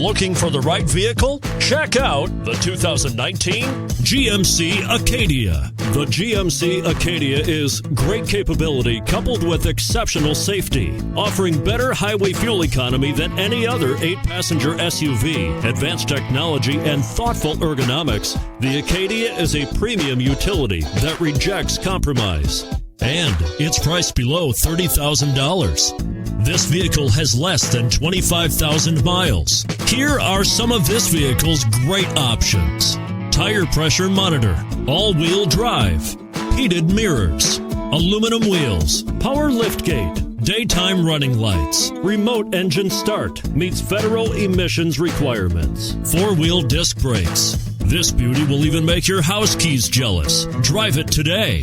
Looking for the right vehicle? Check out the 2019 GMC Acadia. The GMC Acadia is great capability coupled with exceptional safety, offering better highway fuel economy than any other 8-passenger SUV, advanced technology, and thoughtful ergonomics. The Acadia is a premium utility that rejects compromise. And it's priced below $30,000. This vehicle has less than 25,000 miles. Here are some of this vehicle's great options: tire pressure monitor, all-wheel drive, heated mirrors, aluminum wheels, power liftgate, daytime running lights, remote engine start, meets federal emissions requirements, 4-wheel disc brakes. This beauty will even make your house keys jealous. Drive it today.